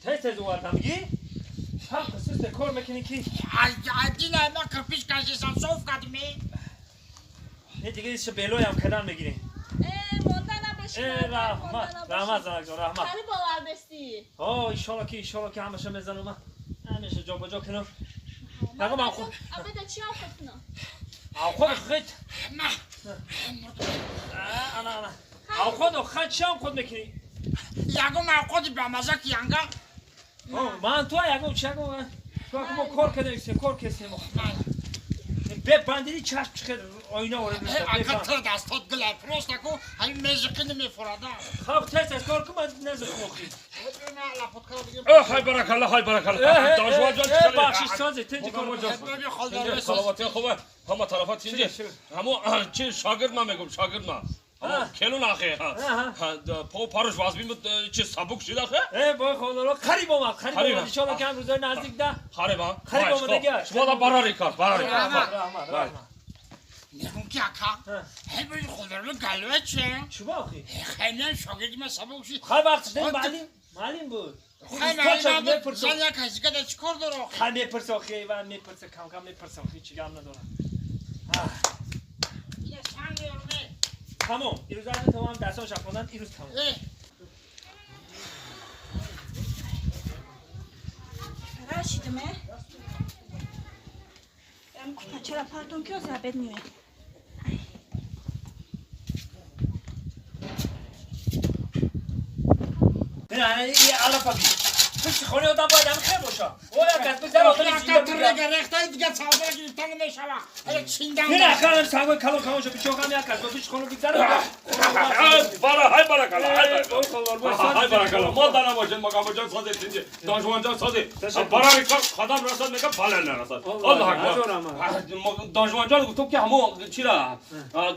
تست اومدم میگی؟ شام خصوص کار میکنی کی؟ دینا ما کرپیش کاشیسان صوف کردیم. نه دیگه ایش بلوی هم کدام میگیری؟ موندنم بشین. رحمت زنگ رحمت. خیلی باور بستی. ایشالا که همشه میزنم. همیشه جا بجا کنم. نگو من خود. ابدا چی آخوتنا؟ خود. انا. خود شام خود میکنی. یاگو ما خودی به مزه کیانگا. من تو یاگو چاگو. تو اگه ما کار کردیم کار کردیم. ببندی چشم چخه آینه وارد میشه. اکتر دستات گل پروست نکو همین میزقینی میفرادا. خب تست کار کن من نزد مخی. های بارک الله. دانشجو جان بخشش سازه تنجی کار ببین خالدار سلامتی خوبه. همه طرفات اینجا. همو چه شاگرد ما میگم شاگرد ما. کلون آخه پاروش واسبی مت چه سبک شده آخه با خدا خریب اومد خریب ان شاء الله که روزای نزدیک ده خریب اومد شما دا براری کار میگم که آقا همین خالدار گلوه چه شو آخی خیلی شاگردی ما سبک شد خیلی وقتش معلم بود خیلی زن یک هزی که چیکار داره خیلی میپرسه آخی و میپرسه کم میپرسه آخی چی گم نداره یه سنگی رو تمام ایروز تمام دستان شفاندن ایروز تمام راشیدمه چرا پارتون که زبد میوه نه این علفا بی کسی خونه آدم باید هم خیر باشه او یک از بزر آدم چیزا دیگه رختای دیگه چاوبر گرفتن نمیشوه اگه چیندم نه خیلی سعی کلو کاموشو پیشو هم یک از بزرش خونه بیزر های بارک الله ما دارم باشیم مقام جان سازه تینجه دانشجو جان سازه برای کار خدام رسد میگه بالا نرسد الله اکبر دانشجو جان گفتم که همو چیرا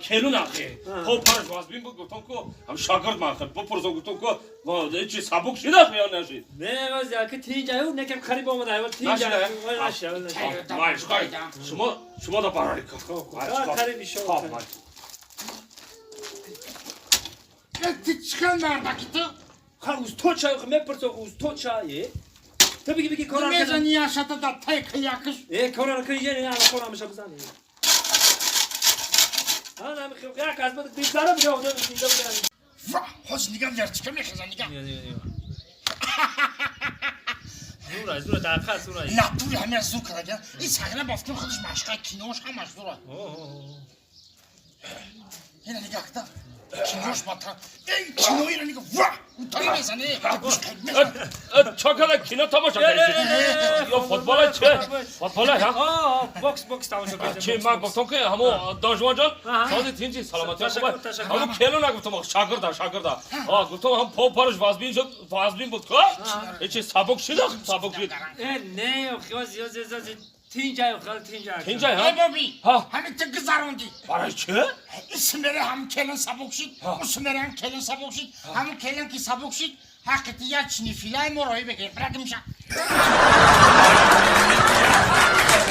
کلون آخه خب پرش واسبین بود گفتم که هم شاگرد ما خد بپرسم گفتم که وا چی سبک شده یا نشید نه واسه که تیجایو نکم خریب اومده اول تیجایو نشه مایش خواهید شما دا برای کار خریب شما تی چیکار مردکی تو خلاص تو چای میپرسه اوز تو چای تو بگی کارا کردن میزنی یاشتا دا تک یکش کارا کنی نه الان کارا میشه بزنی انا میخوام یک از بعد بیزارم میگم اونجا میگم وا خوش نگم در چیکار میخوام نگم زورا دقیقاً زورا نه تو همه زور کرده این سگره بافتیم خودش مشقه کینوش همش زوره اینه نگاه کن کینوش باتا این کینوی رو نگاه وا اونطوری میزنه چاکلا کینا تماشا کنید یا فوتبال چه فوتبال ها باکس تماشا کنید چه من گفتم که همو دانشجو جان سازی تینجی سلامتی خوبه همو کلو نگفتم شاگرد گفتم هم پاروش واسبین بود که چه سبک شد نه خیاز تینجای تینجای ها بابی همین تو گذروندی برای چه اسم بره هم کلن سبک شد اسم بره هم کلن سبک شد همون کلن که سبک شد حقیقتی یا چنی فیلای مرایی بگیر برد میشه